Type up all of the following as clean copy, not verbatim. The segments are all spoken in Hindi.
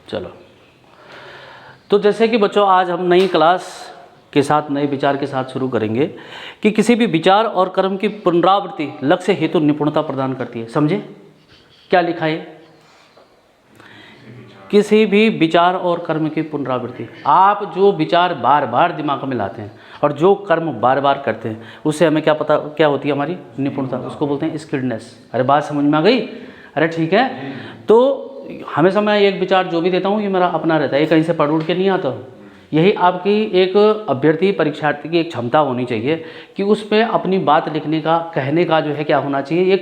चलो, तो जैसे कि बच्चों आज हम नई क्लास के साथ नए विचार के साथ शुरू करेंगे कि किसी भी विचार और कर्म की पुनरावृत्ति लक्ष्य हेतु निपुणता प्रदान करती है। समझे क्या लिखा है? किसी भी विचार और कर्म की पुनरावृत्ति। आप जो विचार बार बार दिमाग में लाते हैं और जो कर्म बार बार करते हैं उससे हमें क्या पता क्या होती है? हमारी निपुणता, उसको बोलते हैं स्किल्डनेस। अरे बात समझ में आ गई? अरे ठीक है। तो हमेशा मैं एक विचार जो भी देता हूँ ये मेरा अपना रहता है, ये कहीं से पढ़ उड़ के नहीं आता हूँ। यही आपकी एक अभ्यर्थी परीक्षार्थी की एक क्षमता होनी चाहिए कि उस पर अपनी बात लिखने का, कहने का जो है क्या होना चाहिए,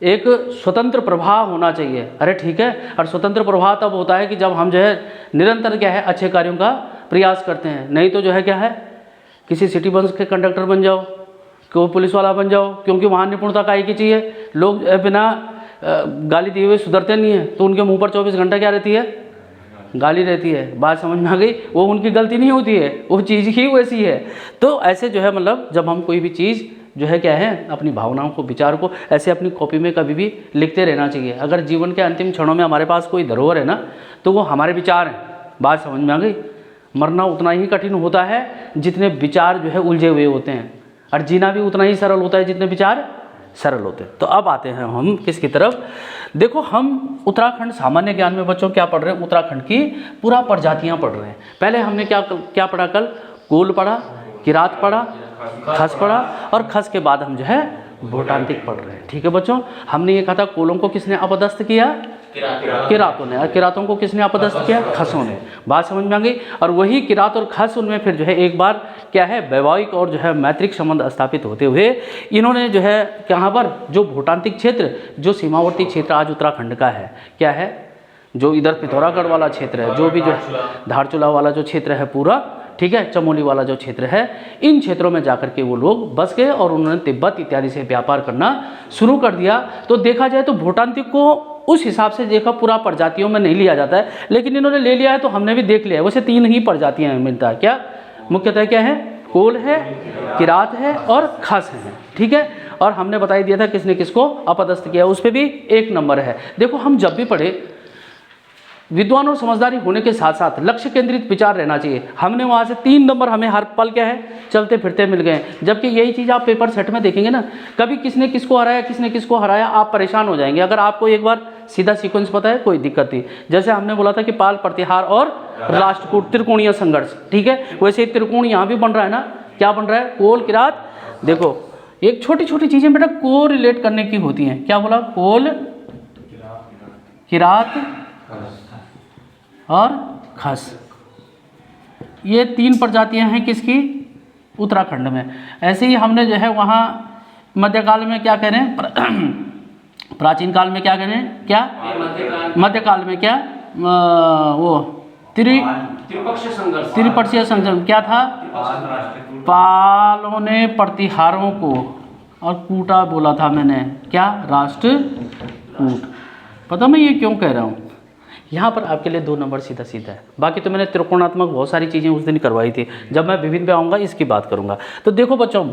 एक स्वतंत्र प्रभाव होना चाहिए। अरे ठीक है। और स्वतंत्र प्रभाव तब होता है कि जब हम जो है निरंतर क्या है अच्छे कार्यों का प्रयास करते हैं। नहीं तो जो है क्या है, किसी सिटी बस के कंडक्टर बन जाओ, कोई पुलिस वाला बन जाओ, क्योंकि वहाँ निपुणता काहे की चाहिए। लोग बिना गाली दिए हुए सुधरते नहीं है, तो उनके मुंह पर 24 घंटा क्या रहती है? गाली रहती है। बात समझ में आ गई? वो उनकी गलती नहीं होती है, वो चीज़ ही वैसी है। तो ऐसे जो है मतलब जब हम कोई भी चीज़ जो है क्या है अपनी भावनाओं को, विचार को ऐसे अपनी कॉपी में कभी भी लिखते रहना चाहिए। अगर जीवन के अंतिम क्षणों में हमारे पास कोई धरोहर है ना, तो वो हमारे विचार हैं। बात समझ में आ गई? मरना उतना ही कठिन होता है जितने विचार जो है उलझे हुए होते हैं, और जीना भी उतना ही सरल होता है जितने विचार सरल होते हैं। तो अब आते हैं हम किसकी तरफ? देखो, हम उत्तराखंड सामान्य ज्ञान में बच्चों क्या पढ़ रहे हैं? उत्तराखंड की पूरा प्रजातियां पढ़ रहे हैं। पहले हमने क्या पढ़ा? कल कोल पढ़ा, किरात पढ़ा, खस पढ़ा, और खस के बाद हम जो है भूटांतिक पढ़ रहे हैं। ठीक है बच्चों, हमने ये कहा था कोलों को किसने अपदस्थ किया? किरातों ने। और किरातों को किसने अपदस्थ किया? खसों ने। बात समझ में आ गई? और वही किरात और खस उनमें फिर जो है एक बार क्या है वैवाहिक और जो है मैत्रिक संबंध स्थापित होते हुए इन्होंने जो है कहाँ पर, जो भूटांतिक क्षेत्र, जो सीमावर्ती क्षेत्र आज उत्तराखंड का है, क्या है, जो इधर पिथौरागढ़ वाला क्षेत्र है, जो भी जो धारचूला वाला जो क्षेत्र है पूरा, ठीक है, चमोली वाला जो क्षेत्र है, इन क्षेत्रों में जाकर के वो लोग बस गए और उन्होंने तिब्बत इत्यादि से व्यापार करना शुरू कर दिया। तो देखा जाए तो भूटांतिक को उस हिसाब से देखा पूरा प्रजातियों में नहीं लिया जाता है, लेकिन इन्होंने ले लिया है तो हमने भी देख लिया है। वैसे 3 ही प्रजातियां मिलता है। क्या मुख्यतः क्या है? कोल है, किरात है और खस है। ठीक है, और हमने बता ही दिया था किसने किसको अपदस्थ किया, उस पर भी 1 नंबर है। देखो, हम जब भी पढ़े विद्वान और समझदारी होने के साथ साथ लक्ष्य केंद्रित विचार रहना चाहिए। हमने वहाँ से 3 नंबर हमें हर पल क्या है चलते फिरते मिल गए। जबकि यही चीज़ आप पेपर सेट में देखेंगे ना, कभी किसने किसको हराया, किसने किसको हराया, आप परेशान हो जाएंगे। अगर आपको एक बार सीधा सीक्वेंस पता है कोई दिक्कत नहीं। जैसे हमने बोला था कि पाल, प्रतिहार और राष्ट्रकूट त्रिकोणीय संघर्ष, ठीक है, वैसे त्रिकोण यहाँ भी बन रहा है ना। क्या बन रहा है? कोल, किरात। देखो, एक छोटी छोटी चीज़ें बेटा को रिलेट करने की होती हैं। क्या बोला? कोल, किरात और खस, ये 3 प्रजातियां हैं किसकी? उत्तराखंड में। ऐसे ही हमने जो है वहाँ मध्यकाल में क्या कह रहे हैं, प्राचीन काल में क्या कह रहे हैं, क्या मध्यकाल में क्या वो त्रिपक्षीय संघर्ष क्या था? पालों ने प्रतिहारों को और कूटा बोला था मैंने, क्या? राष्ट्रकूट। पता मैं ये क्यों कह रहा हूँ? यहाँ पर आपके लिए 2 नंबर सीधा सीधा है। बाकी तो मैंने त्रिकोणात्मक बहुत सारी चीज़ें उस दिन करवाई थी। जब मैं विभिन्न पे आऊँगा इसकी बात करूँगा। तो देखो बच्चों,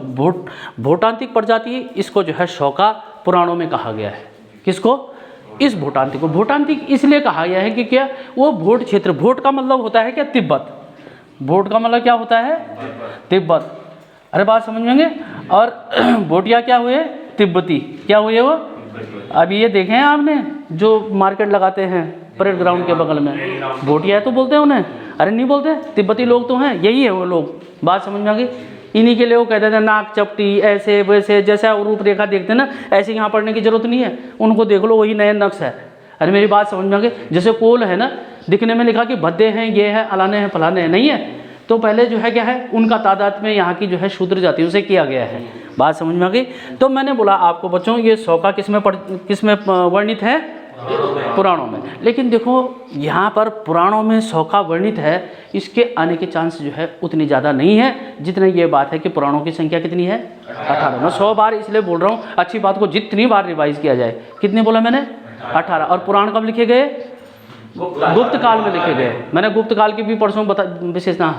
भूटांतिक प्रजाति, इसको जो है शौका पुराणों में कहा गया है। किसको? इस भूटांतिक को। भूटांतिक इसलिए कहा गया है कि क्या वो भोट क्षेत्र, भोट का मतलब होता है क्या? तिब्बत। भोट का मतलब क्या होता है? तिब्बत। अरे बात समझ में आएंगे? और भोटिया क्या हुए? तिब्बती। क्या हुए वो? अब ये देखें आपने जो मार्केट लगाते हैं परेड ग्राउंड के बगल में, भोटिया तो बोलते हैं उन्हें? अरे नहीं बोलते, तिब्बती लोग तो हैं, यही है वो लोग। बात समझ में आ गई? इन्हीं के लिए वो कहते थे नाक चपटी, ऐसे वैसे, जैसा रूपरेखा देखते हैं ना, ऐसे यहाँ पढ़ने की जरूरत नहीं है, उनको देख लो, वही नए नक्श है। अरे मेरी बात समझ में आ गई? जैसे कोल है ना, दिखने में लिखा कि भद्दे हैं, ये है, अलाने हैं, फलाने हैं, नहीं है। तो पहले जो है क्या है, उनका तादाद में यहाँ की जो है शूद्र जातियों से किया गया है। बात समझ में आ गई? तो मैंने बोला आपको बच्चों, ये शौका किसमें वर्णित है? पुराणों में। लेकिन देखो यहाँ पर पुराणों में शौका वर्णित है, इसके आने के चांस जो है उतनी ज़्यादा नहीं है जितने ये बात है कि पुराणों की संख्या कितनी है? 18। मैं 100 बार इसलिए बोल रहा हूँ, अच्छी बात को जितनी बार रिवाइज किया जाए। कितने बोला मैंने? 18। और पुराण कब लिखे गए? गुप्त काल में लिखे गए। मैंने गुप्त काल की भी परसों विशेषता।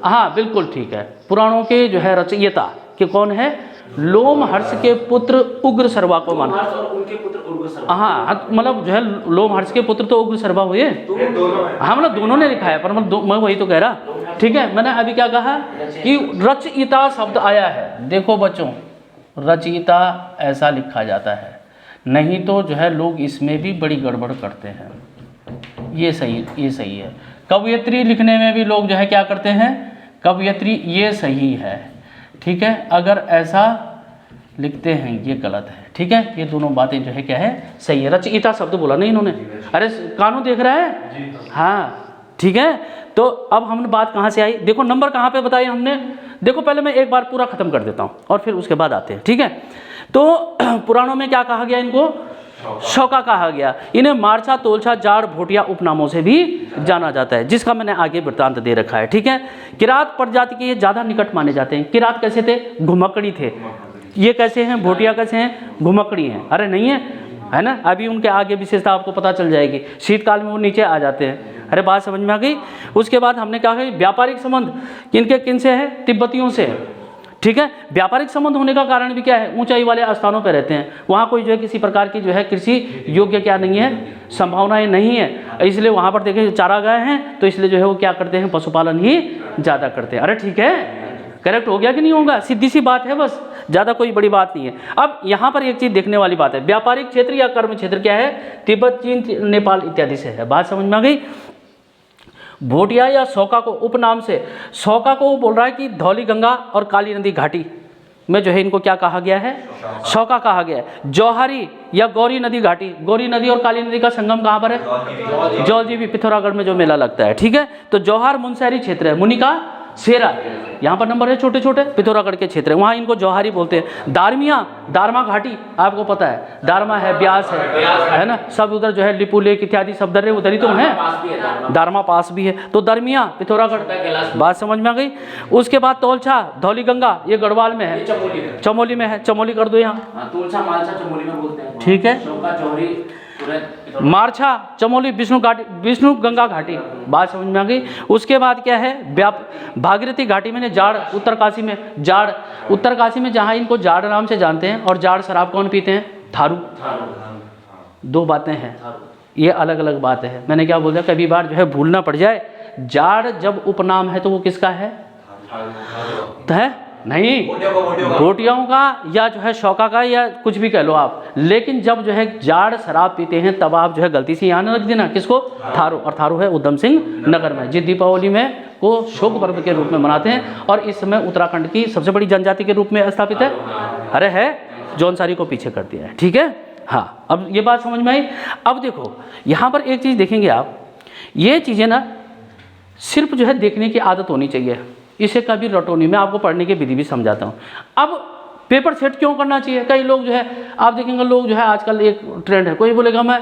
हाँ बिल्कुल ठीक है। पुराणों के जो है रचयिता कि कौन है? लोमहर्ष के पुत्र उग्र सर्वा को माना। लोमहर्ष और उनके पुत्र उग्र सर्वा। हाँ मतलब जो है लोमहर्ष के पुत्र तो उग्र सर्वा हुए। हाँ मतलब दोनों ने लिखा है, पर मैं वही तो कह रहा। ठीक है, मैंने अभी क्या कहा कि रचयिता शब्द आया है। देखो बच्चों, रचयिता ऐसा लिखा जाता है, नहीं तो जो है लोग इसमें भी बड़ी गड़बड़ करते हैं। ये सही है। कवयित्री लिखने में भी लोग जो है क्या करते हैं, कवयित्री, ये सही है। ठीक है, अगर ऐसा लिखते हैं ये गलत है। ठीक है, ये दोनों बातें जो है क्या है, सही है। रचयिता शब्द बोला नहीं इन्होंने। अरे कानून देख रहा है? हाँ ठीक है। तो अब हमने बात कहाँ से आई, देखो नंबर कहाँ पे बताए हमने। देखो पहले मैं एक बार पूरा खत्म कर देता हूँ और फिर उसके बाद आते हैं। ठीक है, तो पुराणों में क्या कहा गया, इनको शौका कहा गया। इन्हें मार्छा, तोलछा, जाड़, भोटिया उपनामों से भी जाना जाता है, जिसका मैंने आगे वृत्तांत दे रखा है। ठीक है, किरात प्रजाति के ये ज़्यादा निकट माने जाते हैं। किरात कैसे थे, घुमक्कड़ी थे। ये कैसे हैं, भोटिया कैसे हैं, घुमक्कड़ी हैं। अरे नहीं है ना, अभी उनके आगे विशेषता आपको पता चल जाएगी। शीतकाल में वो नीचे आ जाते हैं। अरे बात समझ में आ गई। उसके बाद हमने कहा कि व्यापारिक संबंध किन से है, तिब्बतियों से। ठीक है, व्यापारिक संबंध होने का कारण भी क्या है, ऊंचाई वाले स्थानों पर रहते हैं, वहाँ कोई जो है किसी प्रकार की जो है कृषि योग्य क्या नहीं है, संभावनाएं नहीं है, इसलिए वहाँ पर देखें चारागाह हैं, तो इसलिए जो है वो क्या करते हैं, पशुपालन ही ज़्यादा करते हैं। अरे ठीक है, करेक्ट हो गया कि नहीं होगा, सीधी सी बात है, बस ज़्यादा कोई बड़ी बात नहीं है। अब यहाँ पर एक चीज़ देखने वाली बात है, व्यापारिक क्षेत्र या कर्म क्षेत्र क्या है, तिब्बत, चीन, नेपाल इत्यादि से है। बात समझ में आ गई। भोटिया या शौका को उपनाम से, शौका को वो बोल रहा है कि धौली गंगा और काली नदी घाटी में जो है इनको क्या कहा गया है, शौका कहा गया है। जौहरी या गौरी नदी घाटी, गौरी नदी और काली नदी का संगम कहाँ पर है, जौलजीबी, पिथौरागढ़ में जो मेला लगता है। ठीक है, तो जौहर मुनस्यारी क्षेत्र है, मुनि का सेरा, यहाँ पर नंबर है छोटे छोटे, पिथौरागढ़ के क्षेत्र है, वहाँ इनको जौहरी बोलते हैं। दारमिया, दारमा घाटी आपको पता है, दारमा है, ब्यास है ना, सब उधर जो है लिपू लेक इत्यादि सब दर्रे उधर ही तो हैं, दारमा पास भी है। तो दरमिया पिथौरागढ़, बात समझ में आ गई। उसके बाद तोलछा, धौली गंगा, ये गढ़वाल में है, चमोली में है, चमोली कर दो यहाँ। ठीक है, मार्छा, चमोली, विष्णु गंगा घाटी, बात समझ में आ गई। उसके बाद क्या है, भागीरथी घाटी में जाड़, उत्तरकाशी में जाड़, उत्तरकाशी में जहाँ इनको जाड़ नाम से जानते हैं। और जाड़ शराब कौन पीते हैं, थारू। दो बातें हैं, ये अलग अलग बात है। मैंने क्या बोल दिया, कभी बार जो है भूलना पड़ जाए, जाड़ जब उपनाम है तो वो किसका है, नहीं भोटियाओं का या जो है शौका का या कुछ भी कह लो आप, लेकिन जब जो है जाड़ शराब पीते हैं तब आप जो है गलती से यहाँ न रख देना किसको, थारू। और थारू है उधम सिंह नगर में, जिस दीपावली में को शोक पर्व के रूप में मनाते हैं और इस समय उत्तराखंड की सबसे बड़ी जनजाति के रूप में स्थापित है। अरे है, जौनसारी को पीछे कर दिया है। ठीक है, हाँ अब ये बात समझ में आई। अब देखो यहाँ पर एक चीज़ देखेंगे आप, ये चीज़ें ना सिर्फ जो है देखने की आदत होनी चाहिए, इसे कभी रटो नहीं। मैं आपको पढ़ने की विधि भी समझाता हूँ। अब पेपर सेट क्यों करना चाहिए, कई लोग जो है आप देखेंगे, लोग जो है आजकल एक ट्रेंड है, कोई बोलेगा मैं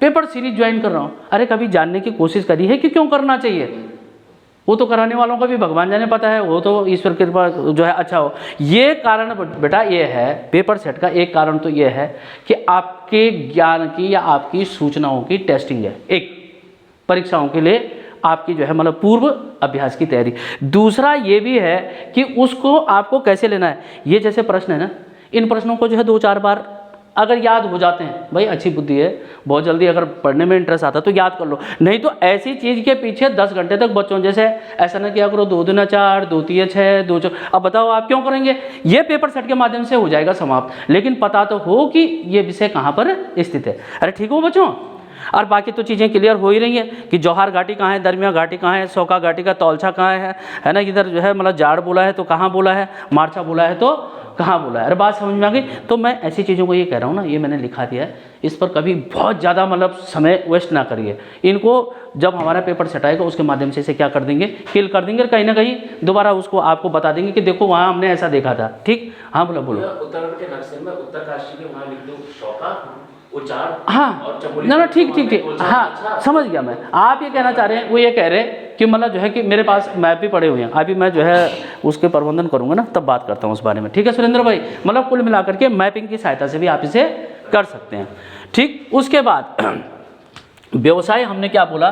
पेपर सीरीज ज्वाइन कर रहा हूँ। अरे कभी जानने की कोशिश करी है कि क्यों करना चाहिए, वो तो कराने वालों का भी भगवान जाने पता है, वो तो ईश्वर कृपा जो है अच्छा हो। ये कारण बेटा ये है, पेपर सेट का एक कारण तो ये है कि आपके ज्ञान की या आपकी सूचनाओं की टेस्टिंग है, एक परीक्षाओं के लिए आपकी जो है मतलब पूर्व अभ्यास की तैयारी। दूसरा ये भी है कि उसको आपको कैसे लेना है। ये जैसे प्रश्न है ना, इन प्रश्नों को जो है 2-4 बार अगर याद हो जाते हैं, भाई अच्छी बुद्धि है, बहुत जल्दी अगर पढ़ने में इंटरेस्ट आता है तो याद कर लो, नहीं तो ऐसी चीज़ के पीछे 10 घंटे तक बच्चों जैसे ऐसा ना किया करो 2 दूना 4, 2 तिया 6, 2 4। अब बताओ आप क्यों करेंगे, ये पेपर सेट के माध्यम से हो जाएगा समाप्त, लेकिन पता तो हो कि ये विषय कहाँ पर स्थित है। अरे ठीक हो बच्चों, और बाकी तो चीज़ें क्लियर हो ही रही हैं कि जौहर घाटी कहाँ है, दरमिया घाटी कहाँ है, शौका घाटी का तौलछा कहाँ है ना, इधर जो है मतलब जाड़ बोला है तो कहाँ बोला है, मार्छा बोला है तो कहाँ बोला है। अरे बात समझ में आ गई। तो मैं ऐसी चीज़ों को ये कह रहा हूँ ना, ये मैंने लिखा दिया है, इस पर कभी बहुत ज़्यादा मतलब समय वेस्ट ना करिए। इनको जब हमारा पेपर सेट आएगा उसके माध्यम से इसे क्या कर देंगे, किल कर देंगे, कहीं ना कहीं दोबारा उसको आपको बता देंगे कि देखो वहाँ हमने ऐसा देखा था। ठीक, हाँ बोलो। उत्तराखंड के नक्शे में उत्तरकाशी के वहाँ लिख दो शौका, हाँ ना ठीक, हाँ समझ गया मैं। आप ये कहना चाह रहे हैं, वो ये कह रहे हैं कि मतलब जो है कि मेरे पास मैप भी पड़े हुए हैं, अभी मैं जो है उसके प्रबंधन करूंगा ना तब बात करता हूँ उस बारे में। ठीक है सुरेंद्र भाई, मतलब कुल मिलाकर के मैपिंग की सहायता से भी आप इसे कर सकते हैं। ठीक, उसके बाद व्यवसाय हमने क्या बोला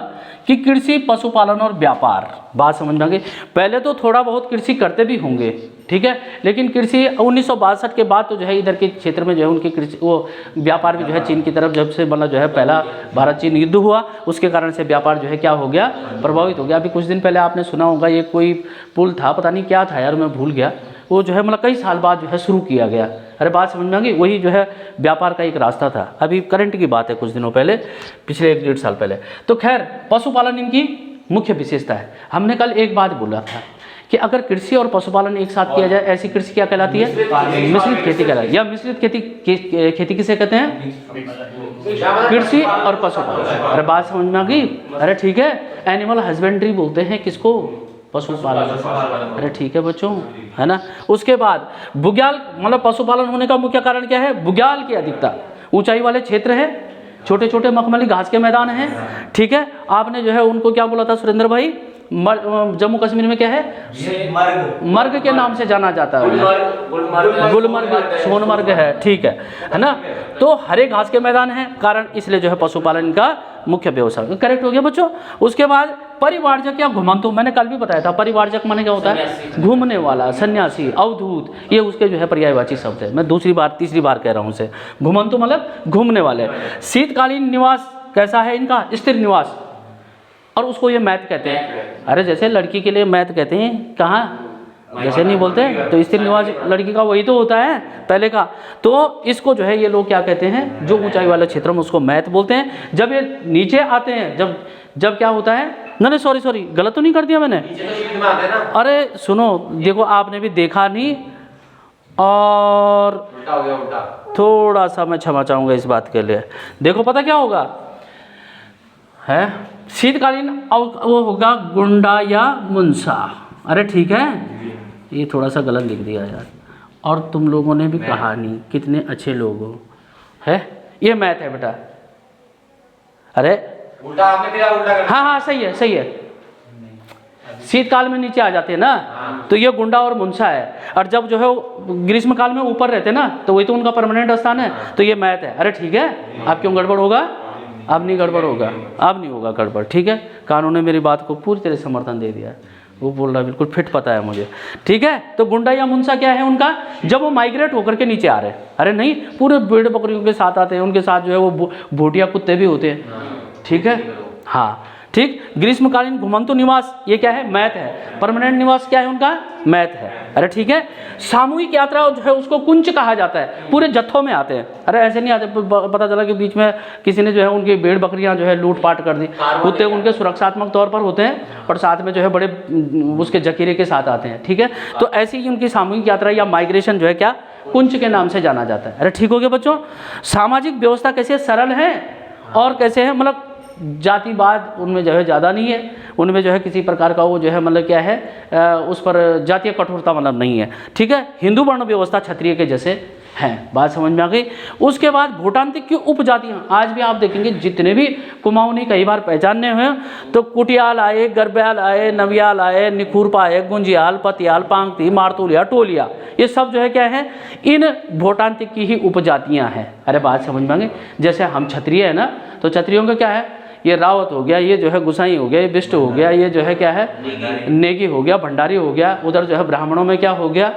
कि कृषि, पशुपालन और व्यापार। बात समझ में आ गई। पहले तो थोड़ा बहुत कृषि करते भी होंगे, ठीक है, लेकिन कृषि 1962 के बाद तो जो है इधर के क्षेत्र में जो है उनकी कृषि वो व्यापार भी जो है चीन की तरफ, जब से मतलब जो है पहला भारत चीन युद्ध हुआ उसके कारण से व्यापार जो है क्या हो गया, प्रभावित हो गया। अभी कुछ दिन पहले आपने सुना होगा ये कोई पुल था, पता नहीं क्या था यार, मैं भूल गया, वो जो है मतलब कई साल बाद जो है शुरू किया गया। अरे बात समझ में आ गई, वही जो है व्यापार का एक रास्ता था। अभी करंट की बात है, कुछ दिनों पहले, पिछले 1-1.5 साल पहले। तो खैर पशुपालन इनकी मुख्य विशेषता है। हमने कल एक बात बोला था कि अगर कृषि और पशुपालन एक साथ किया जाए, ऐसी कृषि क्या कहलाती है, मिश्रित खेती कहलाती है। या मिश्रित खेती किसे कहते हैं, कृषि और पशुपालन। अरे बात समझ में आ गई। अरे ठीक है, एनिमल हस्बेंड्री बोलते हैं किसको, पशुपालन। अरे ठीक है बच्चों, है ना। उसके बाद बुग्याल, मतलब पशुपालन होने का मुख्य कारण क्या है, बुग्याल की अधिकता, ऊंचाई वाले क्षेत्र है, छोटे छोटे मखमली घास के मैदान हैं, ठीक है। आपने जो है उनको क्या बोला था सुरेंद्र भाई, जम्मू कश्मीर में क्या है, मर्ग के नाम से जाना जाता है, गुलमर्ग, सोनमर्ग है, ठीक है ना। तो हरे घास के मैदान हैं, कारण इसलिए जो है पशुपालन का मुख्य व्यवसाय। करेक्ट हो गया बच्चों। उसके बाद परिवारजक या घुमंतु, मैंने कल भी बताया था, परिवारजक माने क्या होता है, घूमने वाला, सन्यासी, अवधूत, ये उसके जो है पर्यायवाची शब्द है। मैं तीसरी बार कह रहा हूँ इसे। घुमंतु मतलब घूमने वाले। शीतकालीन निवास कैसा है इनका, स्थिर निवास, और उसको ये मैथ कहते हैं। अरे जैसे लड़की के लिए मैथ कहते हैं, कहाँ जैसे नहीं बोलते, तो स्थिर निवास लड़की का वही तो होता है पहले का। तो इसको जो है ये लोग क्या कहते हैं, जो ऊंचाई वाले क्षेत्र में उसको मैथ बोलते हैं। जब ये नीचे आते हैं, जब क्या होता है, नहीं सॉरी गलत तो नहीं कर दिया मैंने, अरे सुनो, देखो आपने भी देखा नहीं, और थोड़ा सा मैं क्षमा चाहूँगा इस बात के लिए। देखो पता क्या होगा है, शीतकालीन वो होगा गुंडा या मुंसा। अरे ठीक है, ये थोड़ा सा गलत लिख दिया यार, और तुम लोगों ने भी कहा नहीं, कितने अच्छे लोग हो, है ये मैथ है बेटा। अरे उल्टा आपने दिया, उल्टा कर, हाँ सही है। शीतकाल में नीचे आ जाते हैं ना, तो ये गुंडा और मुंसा है, और जब जो है ग्रीष्म काल में ऊपर रहते हैं ना, तो वही तो उनका परमानेंट स्थान है, तो ये मैथ है। अरे ठीक है, आप क्यों गड़बड़ होगा, अब नहीं गड़बड़ होगा, अब नहीं होगा गड़बड़, ठीक है। कानून ने मेरी बात को पूरी तरह समर्थन दे दिया, वो बोल रहा है बिल्कुल फिट पता है मुझे, ठीक है। तो गुंडा या मुंसा क्या है उनका, जब वो माइग्रेट होकर के नीचे आ रहे हैं, अरे नहीं, पूरे भेड़ बकरियों के साथ आते हैं, उनके साथ जो है वो भूटिया कुत्ते भी होते हैं, ठीक है, हाँ ठीक। ग्रीष्मकालीन घुमंतु निवास ये क्या है, मैथ है। परमानेंट निवास क्या है उनका, मैथ है। अरे ठीक है। सामूहिक यात्रा जो है उसको कुंज कहा जाता है, पूरे जत्थों में आते हैं। अरे ऐसे नहीं आते, पता चला कि बीच में किसी ने जो है उनकी भेड़ बकरियां जो है लूटपाट कर दी। कुत्ते उनके सुरक्षात्मक तौर पर होते हैं, और साथ में जो है बड़े उसके जखीरे के साथ आते हैं, ठीक है। तो ऐसी ही उनकी सामूहिक यात्रा या माइग्रेशन जो है क्या, कुंज के नाम से जाना जाता है। अरे ठीक हो गया बच्चों। सामाजिक व्यवस्था कैसे सरल है और कैसे है, मतलब जातिवाद उनमें जो है ज़्यादा नहीं है, उनमें जो है किसी प्रकार का वो जो है मतलब क्या है, उस पर जातीय कठोरता मतलब नहीं है, ठीक है। हिंदू वर्ण व्यवस्था क्षत्रिय के जैसे हैं, बात समझ में आ गई। उसके बाद भूटांतिक की उपजातियाँ, आज भी आप देखेंगे जितने भी कुमाऊनी कई बार पहचानने हुए, तो कुटियाल आए, गरब्याल आए, नवियाल आए, निखुरपा आए, गुंजियाल, पतियाल, पांगती, मारतूलिया, टोलिया, ये सब जो है क्या है, इन भूटांतिक की ही उपजातियाँ हैं। अरे बात समझ में आ गई। जैसे हम क्षत्रिय है ना, तो क्षत्रियों का क्या है, ये रावत हो गया, ये जो है गुसाई हो गया, ये बिष्ट हो गया, ये जो है क्या है, नेगी हो गया, भंडारी हो गया। उधर जो है ब्राह्मणों में क्या हो गया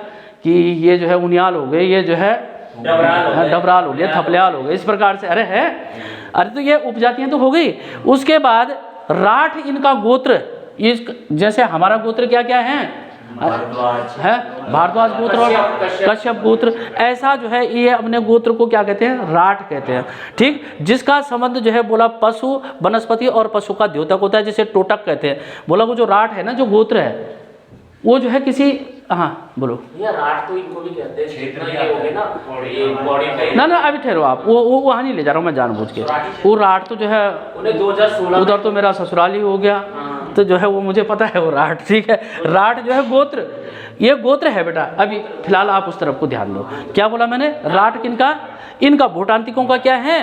कि ये जो है उनियाल हो गए, ये जो है डबराल हो गया, थपलियाल हो गए, इस प्रकार से। अरे है, अरे तो ये उपजातियां तो हो गई। उसके बाद राठ इनका गोत्र, इस जैसे हमारा गोत्र क्या क्या है, भारद्वाज गोत्र और कश्यप गोत्र, ऐसा जो है ये अपने गोत्र को क्या कहते हैं, राठ कहते हैं, ठीक। जिसका संबंध जो है बोला पशु, वनस्पति और पशु का द्योतक होता है, जिसे टोटक कहते हैं। बोला वो जो राठ है ना, जो गोत्र है, वो जो है किसी, हाँ बोलो, ये राठ तो इनको भी कहते हैं, क्षेत्र ये हो गए ना, ये बॉडी टाइप ना अभी ठहरो आप, वो वहाँ नहीं ले जा रहा हूँ मैं जानबूझ के। वो राठ तो जो है उन्हें 2016 उधर तो मेरा ससुराल ही हो गया, तो जो है वो मुझे पता है वो राठ, ठीक है। राठ जो है गोत्र, ये गोत्र है बेटा। अभी फिलहाल आप उस तरफ को ध्यान दो। क्या बोला मैंने, राठ किनका, इनका भूटांतिकों का क्या है,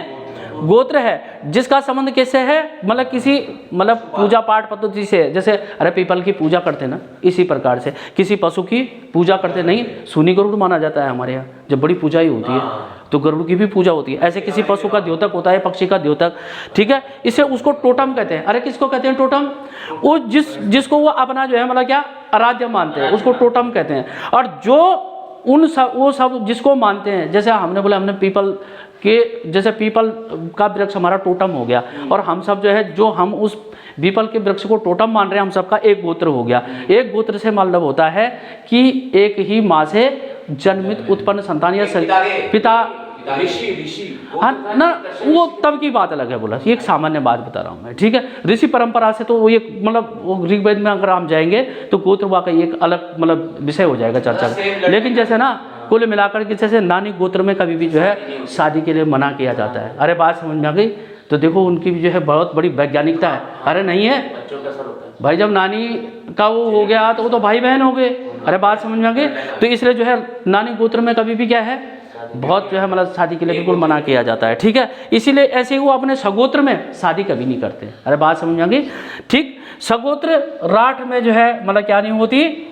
गोत्र है जिसका संबंध कैसे है, मतलब किसी मतलब पूजा पाठ पद्धति से, जैसे अरे पीपल की पूजा करते ना, इसी प्रकार से किसी पशु की पूजा करते नहीं, सूनी गरुड़ माना जाता है हमारे यहाँ, जब बड़ी पूजा ही होती है तो गरुड़ की भी पूजा होती है। ऐसे किसी पशु का द्योतक होता है, पक्षी का द्योतक, ठीक है, इसे उसको टोटम कहते हैं। अरे किसको कहते हैं टोटम? वो जिसको वो अपना जो है मतलब क्या आराध्य मानते हैं, उसको टोटम कहते हैं। और जो वो सब जिसको मानते हैं, जैसे हमने बोला हमने पीपल के, जैसे पीपल का वृक्ष हमारा टोटम हो गया, और हम सब जो है जो हम उस पीपल के वृक्ष को टोटम मान रहे हैं, हम सबका एक गोत्र हो गया। एक गोत्र से मतलब होता है कि एक ही माँ से जन्मित उत्पन्न संतान या पिता हाँ ना, वो तब की बात अलग है, बोला ये एक सामान्य बात बता रहा हूँ मैं, ठीक है। ऋषि परंपरा से तो वो एक मतलब ऋग्वेद में अगर हम जाएंगे तो गोत्र वाकई एक अलग मतलब विषय हो जाएगा चर्चा का। लेकिन जैसे ना कुल मिलाकर के जैसे नानी गोत्र में कभी भी जो है शादी के लिए मना किया जाता है। अरे बात समझ में आ गई? तो देखो उनकी भी जो है बहुत बड़ी वैज्ञानिकता है। अरे नहीं है भाई, जब नानी का वो हो गया तो वो तो भाई बहन हो गए। अरे बात समझ में आ गई? तो इसलिए जो है नानी गोत्र में कभी भी क्या है बहुत जो है मतलब शादी के लिए बिल्कुल मना किया जाता है, ठीक है। इसीलिए ऐसे ही वो अपने सगोत्र में शादी कभी नहीं करते। अरे बात समझ में आ गई? ठीक, सगोत्र राठ में जो है मतलब क्या नहीं होती,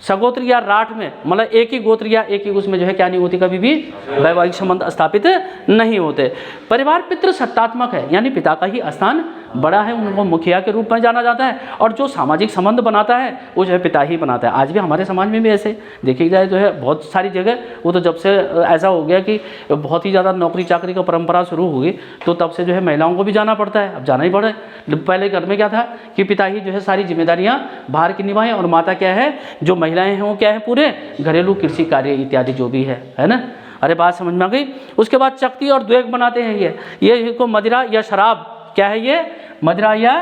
सगोत्र या राठ में मतलब एक ही गोत्र या एक ही उसमें जो है क्या नहीं होती, कभी भी वैवाहिक संबंध स्थापित नहीं होते। परिवार पितृ सत्तात्मक है, यानी पिता का ही स्थान बड़ा है, उनको मुखिया के रूप में जाना जाता है, और जो सामाजिक संबंध बनाता है वो जो है पिता ही बनाता है। आज भी हमारे समाज में भी ऐसे देखी जाए जो है बहुत सारी जगह, वो तो जब से ऐसा हो गया कि बहुत ही ज़्यादा नौकरी चाकरी का परंपरा शुरू हुई तो तब से जो है महिलाओं को भी जाना पड़ता है। अब जाना ही पड़े। पहले घर में क्या था कि पिता ही जो है सारी जिम्मेदारियाँ बाहर की निभाएं, और माता क्या है, जो महिलाएं हैं वो क्या है पूरे घरेलू कृषि कार्य इत्यादि जो भी है ना। अरे बात समझ में आ गई? उसके बाद चक्ति और द्वेग बनाते हैं ये इसको मदिरा या शराब, क्या है ये मदिरा या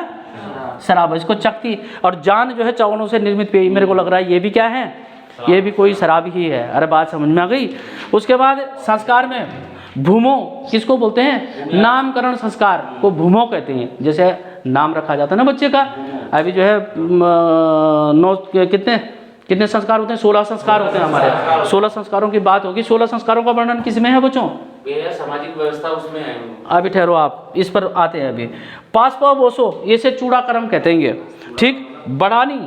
शराब, इसको चक्ति। और जान जो है चावलों से निर्मित पेय, मेरे को लग रहा है ये भी क्या है, ये भी कोई शराब ही है। अरे बात समझ में आ गई? उसके बाद संस्कार में भूमो किसको बोलते हैं, नामकरण संस्कार को भूमो कहते हैं। जैसे नाम रखा जाता है ना बच्चे का, अभी जो है कितने संस्कार होते हैं, 16 संस्कार होते हैं हमारे। 16 संस्कारों की बात होगी। 16 संस्कारों का वर्णन किस में है बच्चों? सामाजिक व्यवस्था उसमें है। अभी ठहरो, आप इस पर आते हैं अभी। पासपा बोसो ये से चूड़ाकर्म कहते हैं, ठीक। बढ़ानी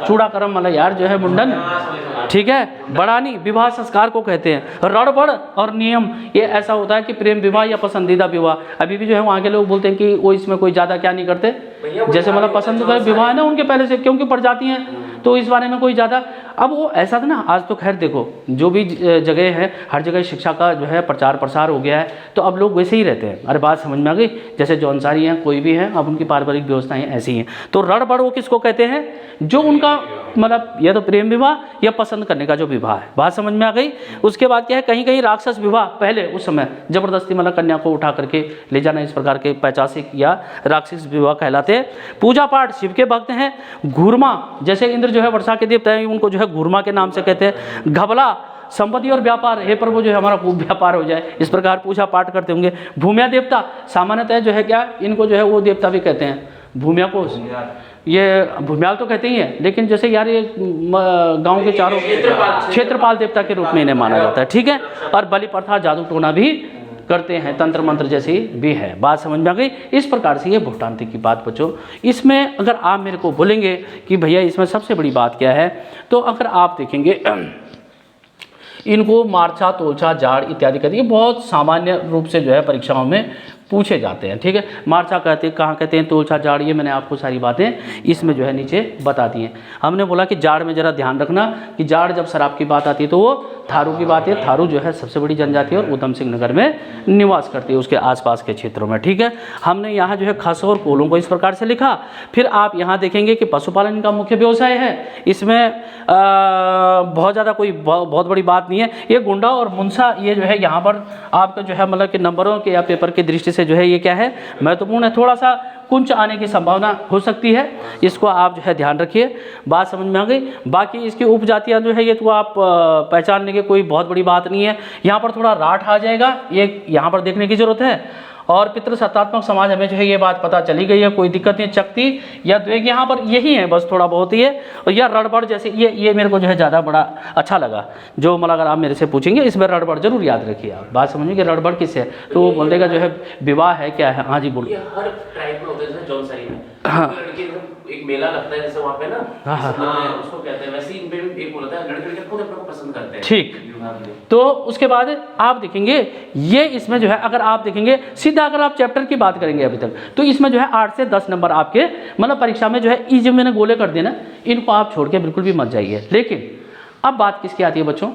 चूड़ाकर्म मतलब यार जो है मुंडन, ठीक है। बढ़ानी विवाह संस्कार को कहते हैं। रड़बड़ और नियम ये ऐसा होता है कि प्रेम विवाह या पसंदीदा विवाह, अभी भी जो है वहाँ के लोग बोलते हैं कि वो इसमें कोई ज़्यादा क्या नहीं करते, जैसे मतलब पसंद का विवाह है ना उनके पहले से, क्योंकि पड़ जाती हैं तो इस बारे में कोई ज़्यादा। अब वो ऐसा था ना, आज तो खैर देखो जो भी जगह है हर जगह शिक्षा का जो है प्रचार प्रसार हो गया है, तो अब लोग वैसे ही रहते हैं। अरे बात समझ में आ गई? जैसे जौनसारी हैं कोई भी है, अब उनकी पारिवारिक व्यवस्थाएं ऐसी हैं। तो रड़बड़ वो किसको कहते हैं, जो उनका मतलब या तो प्रेम विवाह या पसंद करने का जो विवाह है। बात समझ में आ गई? उसके बाद क्या है, कहीं कहीं राक्षस विवाह, पहले उस समय जबरदस्ती मतलब कन्या को उठा करके ले जाना, इस प्रकार के पैचासिक या राक्षस विवाह कहलाते हैं। पूजा पाठ शिव के भक्त हैं। घूरमा जैसे इंद्र जो है वर्षा के देवता हैं, उनको जो है घूरमा के नाम से कहते हैं। घबला संपत्ति और व्यापार, हे प्रभु जो है हमारा खूब व्यापार हो जाए, इस प्रकार पूजा पाठ करते होंगे। भूमिया देवता सामान्यतः जो है क्या, इनको जो है वो देवता भी कहते हैं। भूमिया को ये भूमियाल तो कहते ही हैं, लेकिन जैसे यार ये गांव के चारों क्षेत्रपाल देवता के रूप में इन्हें माना जाता है, ठीक है। और बलि प्रथा जादू टोना भी करते हैं, तंत्र मंत्र जैसी भी है। बात समझ में आ गई? इस प्रकार से ये भूटांति की बात बच्चों। इसमें अगर आप मेरे को बोलेंगे कि भैया इसमें सबसे बड़ी बात क्या है, तो अगर आप देखेंगे इनको मार्चा तोलचा जाड़ इत्यादि कहते हैं, बहुत सामान्य रूप से जो है परीक्षाओं में पूछे जाते हैं, ठीक है। मार्चा कहते हैं, कहाँ कहते हैं, तोलचा जाड़, ये मैंने आपको सारी बातें इसमें जो है नीचे बता दी हैं। हमने बोला कि जाड़ में ज़रा ध्यान रखना कि जाड़ जब शराब की बात आती है तो वो थारू की बात है। थारू जो है सबसे बड़ी जनजाति है और उधम सिंह नगर में निवास करती है, उसके आसपास के क्षेत्रों में, ठीक है। हमने यहाँ जो है खस और कोलों को इस प्रकार से लिखा। फिर आप यहाँ देखेंगे कि पशुपालन का मुख्य व्यवसाय है। इसमें बहुत ज़्यादा कोई बहुत बड़ी बात नहीं है। ये गुंडा और मुंसा ये जो है यहाँ पर आपका जो है मतलब कि नंबरों के या पेपर की दृष्टि से जो है ये क्या है, महत्वपूर्ण है। थोड़ा सा कुंच आने की संभावना हो सकती है, इसको आप जो है ध्यान रखिए। बात समझ में आ गई? बाकी इसकी उपजातियाँ जो है ये तो आप पहचानने की कोई बहुत बड़ी बात नहीं है। यहाँ पर थोड़ा राठ आ जाएगा, ये यहाँ पर देखने की ज़रूरत है। और पितृसत्तात्मक समाज हमें जो है ये बात पता चली गई है, कोई दिक्कत नहीं। चकती या द्वेग यहाँ पर यही है, बस थोड़ा बहुत ही है। और यह रड़बड़ जैसे ये मेरे को जो है ज़्यादा बड़ा अच्छा लगा, जो मतलब अगर आप मेरे से पूछेंगे इसमें रड़बड़ जरूर याद रखिए आप, बात समझिए कि रड़बड़ किस है, तो वो बोल देगा जो है विवाह है क्या है। हाँ जी बोलिए। ये हर ट्राइब में होता है, जैसे जौनसारी में हाँ। लड़की एक मेला लगता है जैसे वहाँ पे ना, उसको कहते हैं, वैसे ही इन पे भी एक बोलता है लड़के खुद अपने को पसंद करते हैं। ठीक। तो उसके बाद आप देखेंगे ये इसमें जो है, अगर आप देखेंगे सीधा अगर आप चैप्टर की बात करेंगे अभी तक, तो इसमें जो है 8 से 10 नंबर आपके मतलब परीक्षा में जो है ये जो मैंने गोले कर दिए ना, इनको आप छोड़ के बिल्कुल भी मत जाइए। लेकिन अब बात किसकी आती है बच्चों,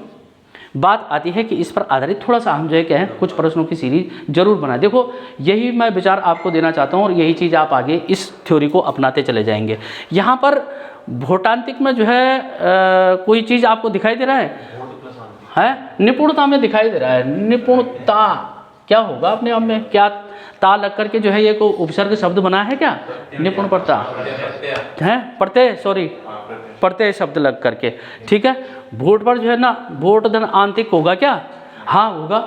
बात आती है कि इस पर आधारित थोड़ा सा हम जो है क्या है कुछ प्रश्नों की सीरीज जरूर बनाएं। देखो यही मैं विचार आपको देना चाहता हूँ और यही चीज़ आप आगे इस थ्योरी को अपनाते चले जाएंगे। यहाँ पर भोटांतिक में जो है कोई चीज़ आपको दिखाई दे रहा है निपुणता में दिखाई दे रहा है। निपुणता क्या होगा अपने आप में, क्या ता लग करके जो है ये कोई उपसर्ग शब्द बना है क्या, निपुण पड़ता है पढ़ते, सॉरी पढ़ते शब्द लग करके, ठीक है। वोट पर जो है ना, वोट धन आंतरिक होगा क्या, हाँ होगा,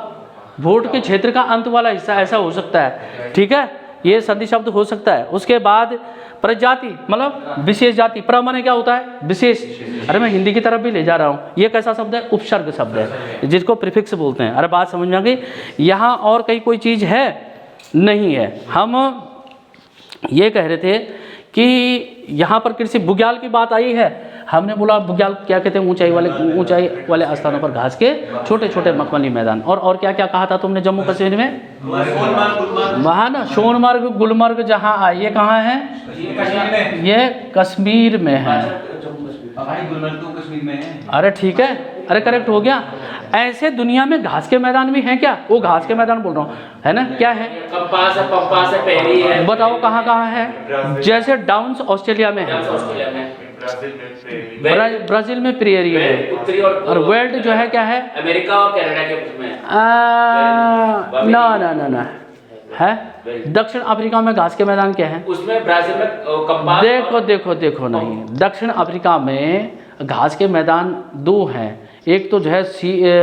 वोट के क्षेत्र का अंत वाला हिस्सा ऐसा हो सकता है, ठीक है, ये संधि शब्द हो सकता है। उसके बाद प्रजाति मतलब विशेष जाति, प्र माने क्या होता है विशेष, अरे मैं हिंदी की तरफ भी ले जा रहा हूँ, ये कैसा शब्द है उपसर्ग शब्द है जिसको प्रीफिक्स बोलते हैं। अरे बात समझ में आ गई। यहाँ और कहीं कोई चीज़ है नहीं है। हम ये कह रहे थे कि यहाँ पर कृषि बुग्याल की बात आई है, हमने बोला बुग्याल क्या कहते हैं, ऊंचाई वाले स्थानों पर घास के छोटे छोटे मखमली मैदान। और क्या क्या कहा था तुमने जम्मू कश्मीर में, वहाँ ना सोनमर्ग गुलमर्ग जहाँ आए, ये कहाँ है, ये कश्मीर में है। अरे ठीक है, अरे करेक्ट हो गया। ऐसे दुनिया में घास के मैदान भी हैं क्या, वो घास के मैदान बोल रहा हूँ, है ना, क्या है, कंपास है, पंपास है, पेरी है, बताओ कहाँ कहाँ है। जैसे डाउन्स ऑस्ट्रेलिया में है, ब्राजील में प्रियरी है, और वेल्ड जो है क्या है, अमेरिका और कनाडा के में ना है। दक्षिण अफ्रीका में घास के मैदान क्या है, उसमें ब्राजील में कंपास, देखो नहीं, दक्षिण अफ्रीका में घास के मैदान 2 हैं, एक तो जो है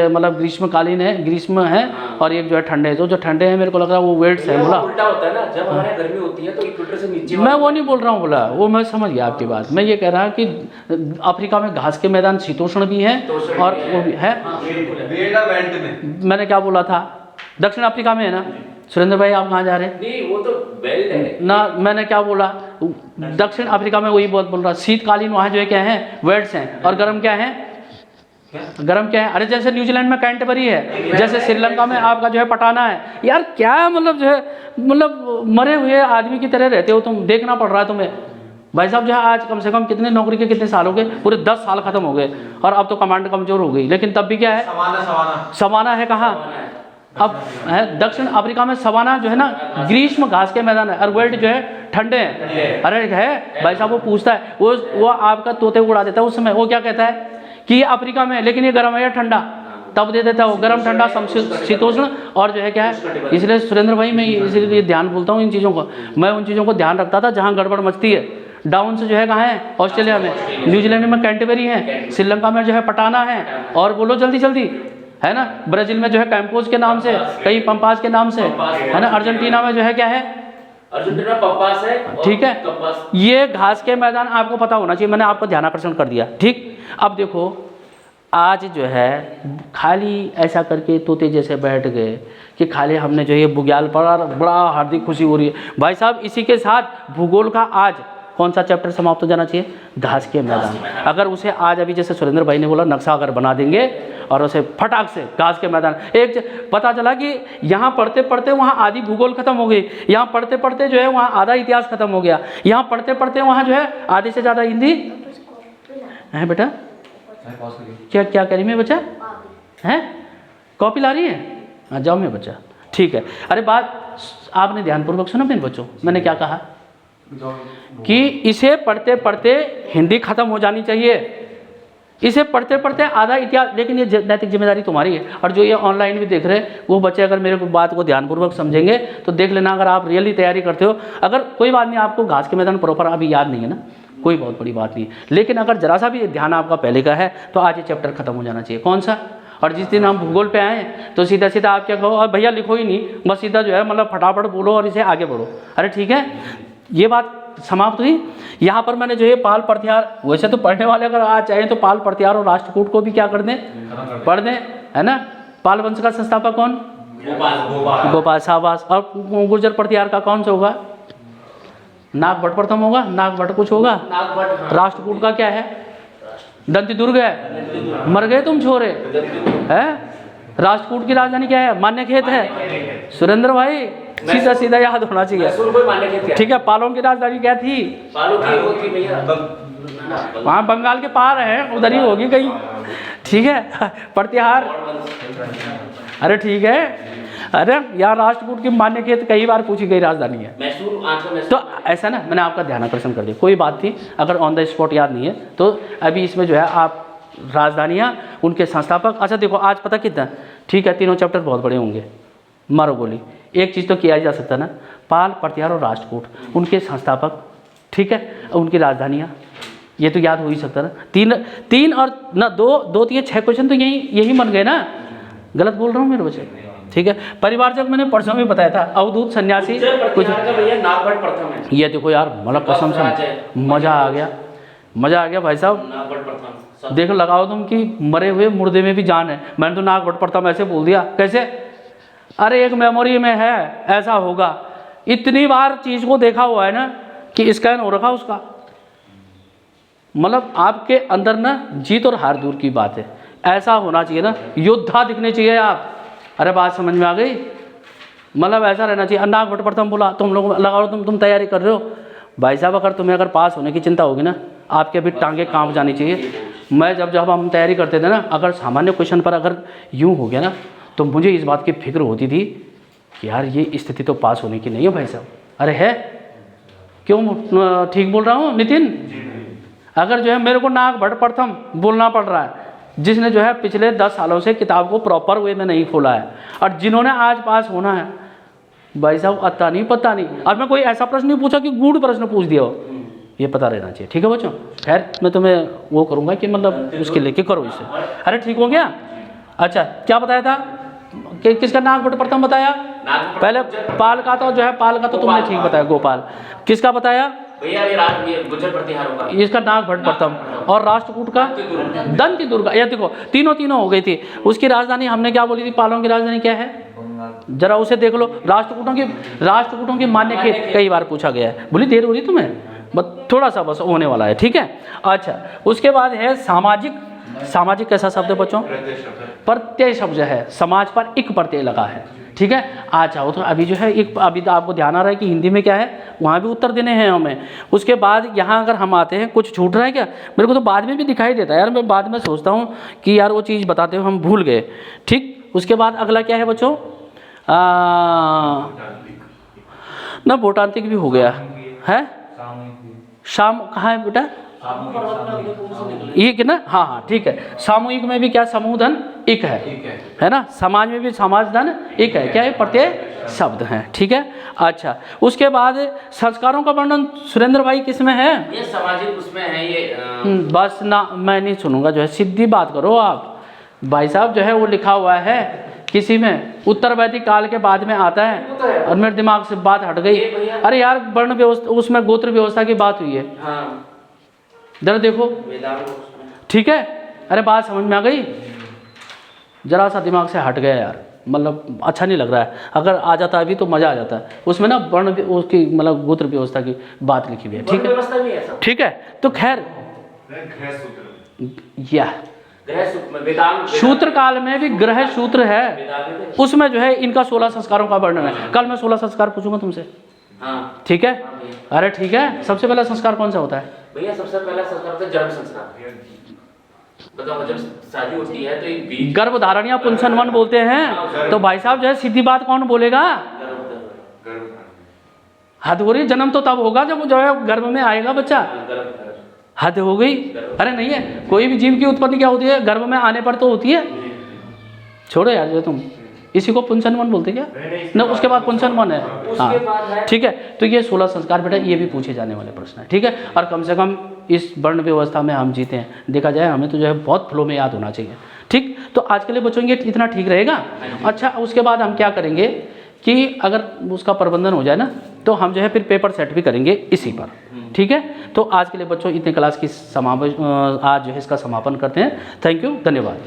मतलब ग्रीष्मकालीन है, ग्रीष्म है, और एक जो है ठंडे है। जो ठंडे हैं मेरे को लग रहा है वो वेल्ट्स है। बोला उल्टा होता है ना, जब हमारे गर्मी होती है तो इक्वेटर से नीचे, मैं वो नहीं बोल रहा हूँ, बोला वो मैं समझ गया आपकी बात। मैं ये कह रहा कि अफ्रीका में घास के मैदान शीतोष्ण भी हैं और वो भी है। मैंने क्या बोला था, दक्षिण अफ्रीका में है ना। सुरेंद्र भाई आप कहाँ जा रहे हैं, नहीं वो तो बेल्ट है ना, मैंने क्या बोला, दक्षिण अफ्रीका में वही बहुत बोल रहा, शीतकालीन वहाँ जो है क्या है वेल्ट्स हैं, और गर्म क्या है, गरम क्या है, अरे जैसे न्यूजीलैंड में कैंटरबरी है, जैसे श्रीलंका में आपका जो है पटाना है। यार क्या मतलब जो है मतलब मरे हुए आदमी की तरह रहते हो तुम, देखना पड़ रहा है तुम्हें। भाई साहब जो है आज कम से कम कितने नौकरी के कितने साल हो गए, पूरे 10 साल खत्म हो गए, और अब तो कमांड कमजोर हो गई, लेकिन तब भी क्या है सवाना है। कहाँ अब है, दक्षिण अफ्रीका में सवाना जो है ना ग्रीष्म घास के मैदान है, और वर्ल्ड जो है ठंडे हैं। अरे है भाई साहब, वो पूछता है, वो आपका तोते उड़ा देता है उस समय, वो क्या कहता है कि ये अफ्रीका में, लेकिन ये गर्म है या ठंडा, तब दे देता है वो गर्म ठंडा शीतोष्ण, और जो है क्या है। इसलिए सुरेंद्र भाई मैं इसलिए ध्यान बोलता हूँ इन चीज़ों को, मैं उन चीज़ों को ध्यान रखता था जहाँ गड़बड़ मचती है। डाउन से जो है कहाँ है, ऑस्ट्रेलिया में, न्यूजीलैंड में कैंटरबरी है, श्रीलंका में जो है पटाना है, और बोलो जल्दी जल्दी, है ना, ब्राजील में जो है कैंपोज के नाम से, कहीं पंपास के नाम से, है ना, अर्जेंटीना में जो है क्या है, अर्जेंटीना पंपास है, ठीक है। ये घास के मैदान आपको पता होना चाहिए, मैंने आपको ध्यानाकर्षण कर दिया, ठीक। अब देखो आज जो है खाली ऐसा करके तोते जैसे बैठ गए कि खाली हमने जो ये बुग्याल पढ़ा, बड़ा हार्दिक खुशी हो रही है भाई साहब। इसी के साथ भूगोल का आज कौन सा चैप्टर समाप्त हो जाना चाहिए, घास के मैदान। अगर उसे आज अभी जैसे सुरेंद्र भाई ने बोला नक्शा अगर बना देंगे और उसे फटाक से घास के मैदान, एक पता चला कि यहाँ पढ़ते पढ़ते वहाँ आधी भूगोल खत्म हो गई, यहाँ पढ़ते पढ़ते जो है वहाँ आधा इतिहास खत्म हो गया, यहाँ पढ़ते पढ़ते वहाँ जो है आधे से ज़्यादा हिंदी है। बेटा क्या क्या कह रही मैं बच्चा है, कॉपी ला रही है, हाँ जाओ मैं बच्चा, ठीक है। अरे बात आपने ध्यानपूर्वक सुना मेरे बच्चों, मैंने क्या कहा कि इसे पढ़ते पढ़ते हिंदी खत्म हो जानी चाहिए, इसे पढ़ते पढ़ते आधा इतिहास, लेकिन ये नैतिक जिम्मेदारी तुम्हारी है। और जो ये ऑनलाइन भी देख रहे हैं वो बच्चे अगर मेरे को बात को ध्यानपूर्वक समझेंगे तो देख लेना, अगर आप रियली तैयारी करते हो, अगर कोई बात नहीं आपको घास के मैदान प्रॉपर अभी याद नहीं है ना, कोई बहुत बड़ी बात नहीं, लेकिन अगर जरा सा भी ध्यान आपका पहले का है तो आज ये चैप्टर खत्म हो जाना चाहिए। कौन सा, और जिस दिन हम भूगोल पे आए तो सीधा सीधा आप क्या कहो, और भैया लिखो ही नहीं, बस सीधा जो है मतलब फटाफट बोलो और इसे आगे बढ़ो। अरे ठीक है, ये बात समाप्त हुई। यहाँ पर मैंने जो है पाल प्रत्याहार, वैसे तो पढ़ने वाले अगर आज चाहें तो पाल प्रत्याहार और राष्ट्रकूट को भी क्या कर दें, पढ़ दें, है ना। पाल वंश का संस्थापक कौन? गोपाल शाहबाज। और गुर्जर प्रत्याहार का कौन सा होगा? नाग भट्ट प्रथम होगा, नाग भट्ट कुछ होगा। राष्ट्रकूट का क्या है? दंती दुर्ग है। मर गए तुम छोरे, है। राष्ट्रकूट की राजधानी क्या है? मान्यखेत है। सुरेंद्र भाई सीधा सीधा याद होना चाहिए, ठीक है। पालों की राजधानी क्या थी? वहाँ बंगाल के पार है, उधर ही होगी कहीं, ठीक है। प्रत्याहार, अरे ठीक है, अरे यार राष्ट्रकूट की मान्यखेत कई बार पूछी गई राजधानी है। तो ऐसा ना, मैंने आपका ध्यान आकर्षण कर दिया, कोई बात थी। अगर ऑन द स्पॉट याद नहीं है तो अभी इसमें जो है आप राजधानियाँ, उनके संस्थापक। अच्छा देखो आज पता कितना, ठीक है, तीनों चैप्टर बहुत बड़े होंगे, मारो गोली। एक चीज़ तो किया जा सकता ना, पाल प्रत्याहार और राष्ट्रकूट, उनके संस्थापक, ठीक है, उनकी राजधानियाँ, ये तो याद हो ही सकता ना। तीन और ना दो 6 क्वेश्चन तो यही बन गए ना। गलत बोल रहा हूँ मेरे बच्चे, ठीक है। परिवारजक मैंने परसों में बताया था, अवधूत सन्यासी कुछ, ये देखो यार मतलब कसम से मज़ा आ गया भाई साहब। देखो लगाओ तुम कि मरे हुए मुर्दे में भी जान है। मैंने तो नाग भट्ट प्रथम ऐसे बोल दिया, कैसे? अरे एक मेमोरी में है, ऐसा होगा। इतनी बार चीज़ को देखा हुआ है ना कि स्कैन हो रखा उसका। मतलब आपके अंदर ना जीत और हार दूर की बात है, ऐसा होना चाहिए ना, योद्धा दिखने चाहिए आप। अरे बात समझ में आ गई? मतलब ऐसा रहना चाहिए। नाग भट्ट प्रथम बोला, तुम लोग लगाओ, तुम तैयारी कर रहे हो भाई साहब। अगर तुम्हें अगर पास होने की चिंता होगी ना, आपके अभी टांगे कांप जानी चाहिए। मैं जब हम तैयारी करते थे ना, अगर सामान्य क्वेश्चन पर अगर यूँ हो गया ना, तो मुझे इस बात की फिक्र होती थी कि यार ये स्थिति तो पास होने की नहीं है भाई साहब। अरे है, क्यों ठीक बोल रहा हूँ नितिन? अगर जो है मेरे को नाग भट्ट प्रथम बोलना पड़ रहा है, जिसने जो है पिछले 10 सालों से किताब को प्रॉपर वे में नहीं खोला है, और जिन्होंने आज पास होना है भाई साहब, अता नहीं पता नहीं। और मैं कोई ऐसा प्रश्न नहीं पूछा कि गूढ़ प्रश्न पूछ दिया हो, ये पता रहना चाहिए, ठीक है बच्चों। खैर मैं तुम्हें वो करूँगा कि मतलब उसके लेके करो इसे। अरे ठीक हो गया। अच्छा क्या बताया था कि किसका नाग भट्ट प्रथम बताया? पहले पाल का तो जो है, पाल का तो तुमने ठीक बताया, गोपाल। किसका बताया? गुर्जर प्रत्याहार होगा, इसका नाग भट्ट प्रथम। और राष्ट्रकूट का दंती दुर्ग। ये देखो तीनों हो गई थी। उसकी राजधानी हमने क्या बोली थी? पालों की राजधानी क्या है? जरा उसे देख लो। राष्ट्रकूटों की मान्यखेत कई बार पूछा गया है। बोली देर हो रही तुम्हें, बस थोड़ा सा बस होने वाला है, ठीक है। अच्छा उसके बाद है सामाजिक कैसा शब्द है बच्चों? प्रत्यय शब्द है, समाज पर एक प्रत्यय लगा है, ठीक है। आ जाओ तो अभी जो है एक, अभी तो आपको ध्यान आ रहा है कि हिंदी में क्या है, वहाँ भी उत्तर देने हैं हमें। उसके बाद यहाँ अगर हम आते हैं, कुछ छूट रहा है क्या? मेरे को तो बाद में भी दिखाई देता है यार, मैं बाद में सोचता हूँ कि यार वो चीज़ बताते हुए हम भूल गए, ठीक। उसके बाद अगला क्या है बच्चों? ना वोटांतिक भी हो गया है। शाम कहाँ है बेटा? एक ना, हाँ ठीक है। सामूहिक में भी क्या समूहधन एक है ना। समाज में भी समाजधन एक है, क्या है? प्रत्यय शब्द हैं, ठीक है। अच्छा उसके बाद संस्कारों का वर्णन सुरेंद्र भाई किस में है? ये सामाजिक उसमें है ये बस ना, मैं नहीं सुनूंगा, जो है सीधी बात करो आप भाई साहब। जो है वो लिखा हुआ है किसी में, उत्तर वैदिक काल के बाद में आता है, और मेरे दिमाग से बात हट गई। अरे यार वर्ण व्यवस्था, उसमें गोत्र व्यवस्था की बात हुई है, जरा देखो, ठीक है। अरे बात समझ में आ गई? जरा सा दिमाग से हट गया यार, मतलब अच्छा नहीं लग रहा है। अगर आ जाता अभी तो मज़ा आ जाता। उसमें ना वर्ण उसकी मतलब गोत्र व्यवस्था की बात लिखी हुई है, ठीक है, ठीक है। तो खैर यह सूत्र काल में भी ग्रह सूत्र है, उसमें जो है इनका 16 संस्कारों का वर्णन है। कल मैं 16 संस्कार पूछूंगा तुमसे, ठीक है। अरे ठीक है, सबसे पहला संस्कार कौन सा होता है भैया? सबसे पहला संस्कार होता है जन्म संस्कार। बताओ, जब शादी होती है तो एक गर्भधारण या पुंसनवन बोलते हैं। तो भाई साहब जो है सीधी बात कौन बोलेगा? हद हो रही, जन्म तो तब होगा जब जो है गर्भ में आएगा बच्चा। हद हो गई। अरे नहीं है, कोई भी जीव की उत्पत्ति क्या होती है? गर्भ में आने पर तो होती है। छोड़ो यार जो तुम, इसी को पुंसन वन बोलते क्या? ना, उसके बाद पुंसन वन है। उसके बाद हाँ है ठीक है। तो ये 16 संस्कार बेटा, ये भी पूछे जाने वाले प्रश्न है, ठीक है। और कम से कम इस वर्ण व्यवस्था में हम जीते हैं, देखा जाए हमें तो जो है बहुत फ्लो में याद होना चाहिए, ठीक। तो आज के लिए बच्चों ये इतना ठीक रहेगा। अच्छा, उसके बाद हम क्या करेंगे कि अगर उसका प्रबंधन हो जाए ना, तो हम जो है फिर पेपर सेट भी करेंगे इसी पर, ठीक है। तो आज के लिए बच्चों इतने क्लास की आज जो है इसका समापन करते हैं। थैंक यू, धन्यवाद।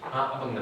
हाँ, अपन